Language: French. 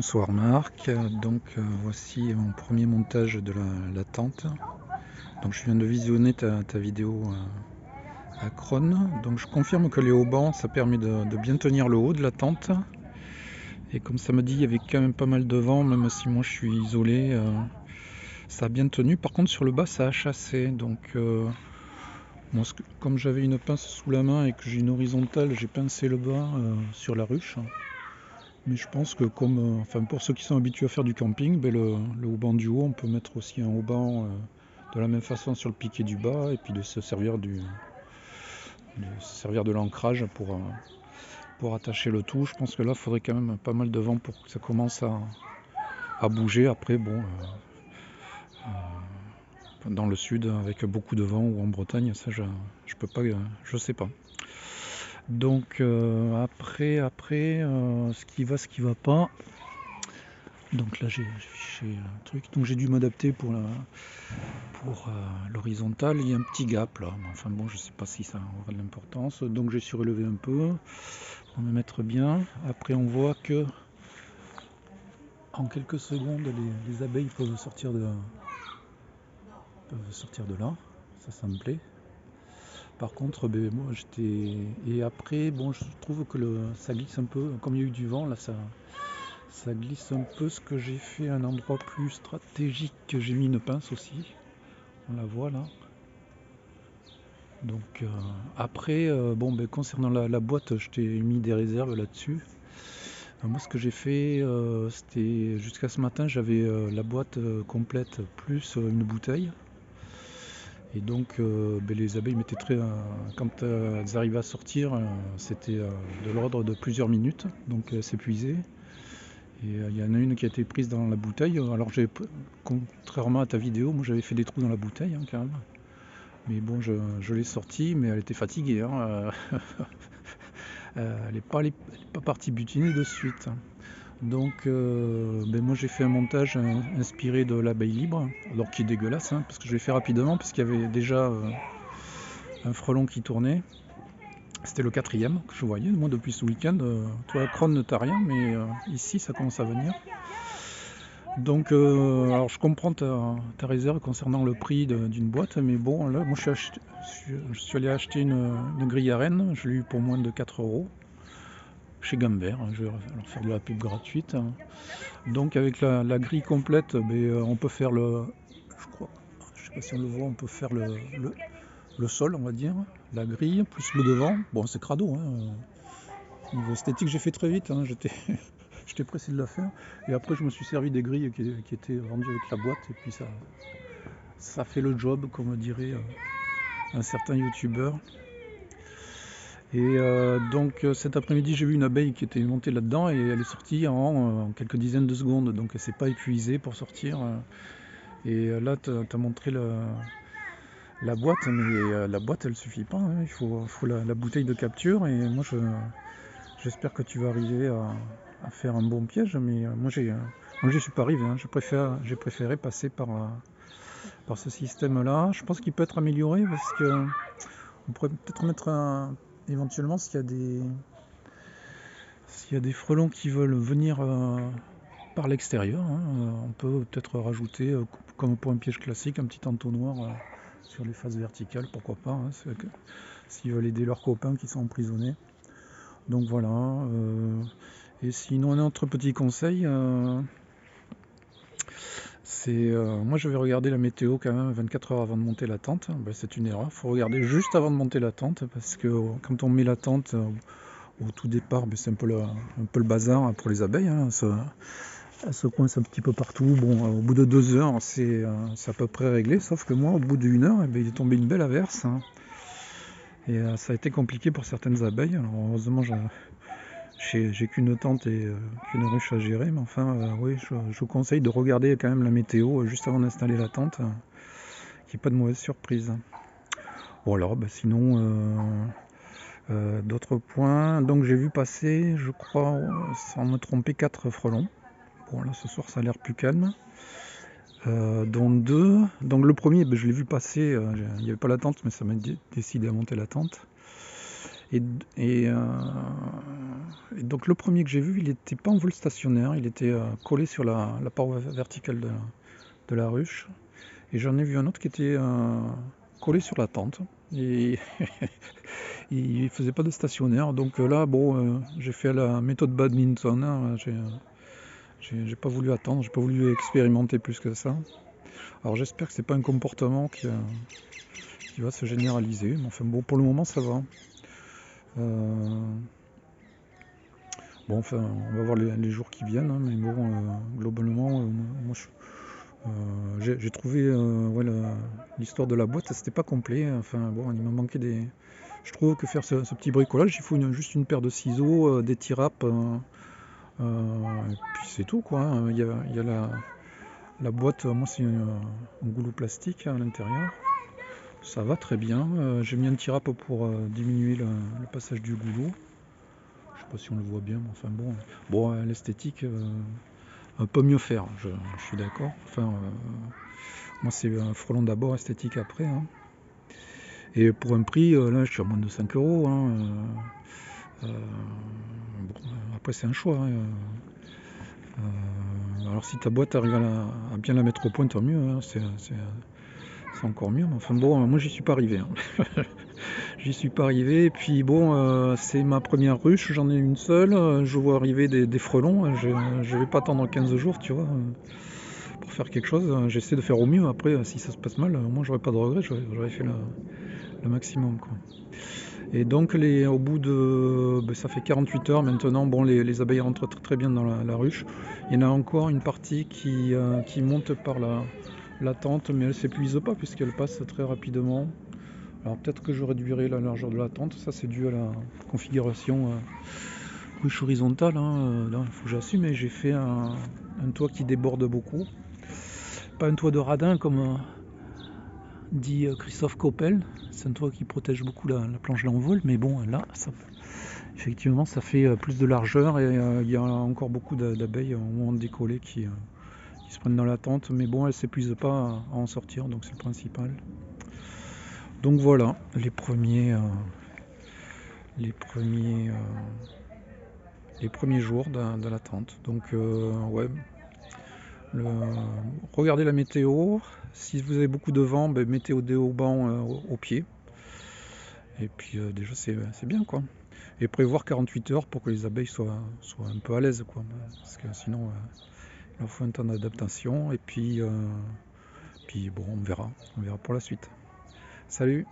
Bonsoir Marc, donc voici mon premier montage de la tente. Donc je viens de visionner ta vidéo à Cron. Donc je confirme que les haubans ça permet de bien tenir le haut de la tente. Et comme ça me dit il y avait quand même pas mal de vent, même si moi je suis isolé, ça a bien tenu. Par contre sur le bas ça a chassé. Donc moi, comme j'avais une pince sous la main et que j'ai une horizontale, j'ai pincé le bas sur la ruche. Mais je pense que enfin pour ceux qui sont habitués à faire du camping, le haubans du haut, on peut mettre aussi un haubans de la même façon sur le piquet du bas et puis de se servir de l'ancrage pour attacher le tout. Je pense que là, il faudrait quand même pas mal de vent pour que ça commence à bouger. Après, bon, dans le sud, avec beaucoup de vent ou en Bretagne, ça, je peux pas, je sais pas. Donc après, ce qui va, ce qui va pas. Donc là j'ai affiché un truc, donc j'ai dû m'adapter pour l'horizontale, il y a un petit gap là, enfin bon je sais pas si ça aura de l'importance, donc j'ai surélevé un peu pour me mettre bien. Après on voit que en quelques secondes les abeilles peuvent sortir de là, ça me plaît. Par contre moi j'étais, et après bon je trouve que ça glisse un peu, comme il y a eu du vent là ça glisse un peu. Ce que j'ai fait à un endroit plus stratégique, que j'ai mis une pince aussi, on la voit là. Donc après bon concernant la boîte, je t'ai mis des réserves là-dessus. Moi ce que j'ai fait, c'était jusqu'à ce matin j'avais la boîte complète plus une bouteille. Et donc les abeilles m'étaient quand elles arrivaient à sortir, c'était de l'ordre de plusieurs minutes, donc elles s'épuisaient. Et il y en a une qui a été prise dans la bouteille. Alors contrairement à ta vidéo, moi j'avais fait des trous dans la bouteille quand même. Mais bon, je l'ai sortie, mais elle était fatiguée. Elle n'est pas partie butiner de suite. Donc moi j'ai fait un montage inspiré de l'abeille libre, alors qui est dégueulasse, parce que je l'ai fait rapidement, parce qu'il y avait déjà un frelon qui tournait. C'était le 4e que je voyais, moi depuis ce week-end. Toi, Cron, t'as rien, mais ici ça commence à venir. Donc, alors je comprends ta réserve concernant le prix d'une boîte, mais bon, là, moi je suis allé acheter une grille à rennes, je l'ai eu pour moins de 4 € chez Gambert, je vais leur faire de la pub gratuite. Donc, avec la grille complète, on peut faire je crois, je sais pas si on le voit, on peut faire le sol, on va dire, la grille, plus le devant. Bon, c'est crado, niveau esthétique, j'ai fait très vite, j'étais pressé de la faire. Et après, je me suis servi des grilles qui étaient vendues avec la boîte. Et puis ça fait le job, comme dirait un certain youtubeur. Et donc cet après-midi, j'ai vu une abeille qui était montée là-dedans et elle est sortie en quelques dizaines de secondes. Donc elle s'est pas épuisée pour sortir. Et là, tu as montré la boîte, mais la boîte, elle suffit pas. Il faut la bouteille de capture. Et moi, j'espère que tu vas arriver à faire un bon piège, mais moi je suis pas arrivé, j'ai préféré passer par ce système là. Je pense qu'il peut être amélioré, parce que on pourrait peut-être mettre éventuellement, s'il y a des frelons qui veulent venir par l'extérieur, on peut peut-être rajouter, comme pour un piège classique, un petit entonnoir sur les faces verticales, pourquoi pas, s'ils veulent aider leurs copains qui sont emprisonnés. Donc voilà. Et sinon, un autre petit conseil, c'est moi je vais regarder la météo quand même 24 heures avant de monter la tente. C'est une erreur, il faut regarder juste avant de monter la tente, parce que quand on met la tente au tout départ, c'est un peu le bazar pour les abeilles. Elles se coincent un petit peu partout. Bon, au bout de 2 heures, c'est à peu près réglé, sauf que moi, au bout d'1 heure, il est tombé une belle averse. Et ça a été compliqué pour certaines abeilles. Alors heureusement, j'ai qu'une tente et qu'une ruche à gérer, mais enfin, oui, je vous conseille de regarder quand même la météo juste avant d'installer la tente, qu'il n'y ait pas de mauvaise surprise. Voilà, sinon, d'autres points. Donc j'ai vu passer, je crois, sans me tromper, 4 frelons. Bon, là ce soir ça a l'air plus calme. Dont 2. Donc le premier, je l'ai vu passer, il n'y avait pas la tente, mais ça m'a décidé à monter la tente. Et, et, euh, et donc le premier que j'ai vu, il n'était pas en vol stationnaire, il était collé sur la paroi verticale de la ruche. Et j'en ai vu un autre qui était collé sur la tente. Et il faisait pas de stationnaire. Donc là, bon, j'ai fait la méthode badminton, hein. J'ai pas voulu attendre, j'ai pas voulu expérimenter plus que ça. Alors j'espère que c'est pas un comportement qui va se généraliser. Mais enfin bon, pour le moment ça va. Bon, enfin, on va voir les jours qui viennent, hein, mais bon, globalement, moi, j'ai trouvé ouais, l'histoire de la boîte, c'était pas complet. Enfin, bon, il m'a manqué des. Je trouve que faire ce petit bricolage, il faut juste une paire de ciseaux, des tirapes, et puis c'est tout, quoi, hein. Il y a la boîte, moi, c'est un goulot plastique à l'intérieur. Ça va très bien. J'ai mis un tirap pour diminuer le passage du goulot. Je sais pas si on le voit bien, mais enfin bon. Bon, l'esthétique, on peut mieux faire, je suis d'accord. Enfin, moi c'est un frelon d'abord, esthétique après, hein. Et pour un prix, là je suis à moins de 5 euros, hein. Bon, après c'est un choix, hein. Alors si ta boîte arrive à bien la mettre au point, tant mieux, hein. C'est encore mieux. Mais enfin bon, moi j'y suis pas arrivé, hein. J'y suis pas arrivé. Et puis bon, c'est ma première ruche, j'en ai une seule. Je vois arriver des frelons. Je vais pas attendre 15 jours, tu vois, pour faire quelque chose. J'essaie de faire au mieux. Après, si ça se passe mal, au moins j'aurais pas de regrets. J'aurais fait le maximum, quoi. Et donc au bout de, ça fait 48 heures maintenant. Bon, les abeilles rentrent très bien dans la ruche. Il y en a encore une partie qui monte par la tente, mais elle s'épuise pas puisqu'elle passe très rapidement. Alors peut-être que je réduirai la largeur de la tente, ça c'est dû à la configuration ruche horizontale, hein. Là, il faut que j'assume, et j'ai fait un toit qui déborde beaucoup. Pas un toit de radin comme dit Christophe Coppel, c'est un toit qui protège beaucoup la planche d'envol, mais bon là, effectivement ça fait plus de largeur, et il y a encore beaucoup d'abeilles au moment de décoller qui se prennent dans la tente, mais bon, elles ne s'épuisent pas à en sortir, donc c'est le principal. Donc voilà, les premiers jours de la tente. Donc ouais, regardez la météo. Si vous avez beaucoup de vent, ben, mettez au déhaubant au pied. Et puis déjà c'est bien, quoi. Et prévoir 48 heures pour que les abeilles soient un peu à l'aise, quoi. Parce que sinon il leur faut un temps d'adaptation. Et puis bon, on verra pour la suite. Salut!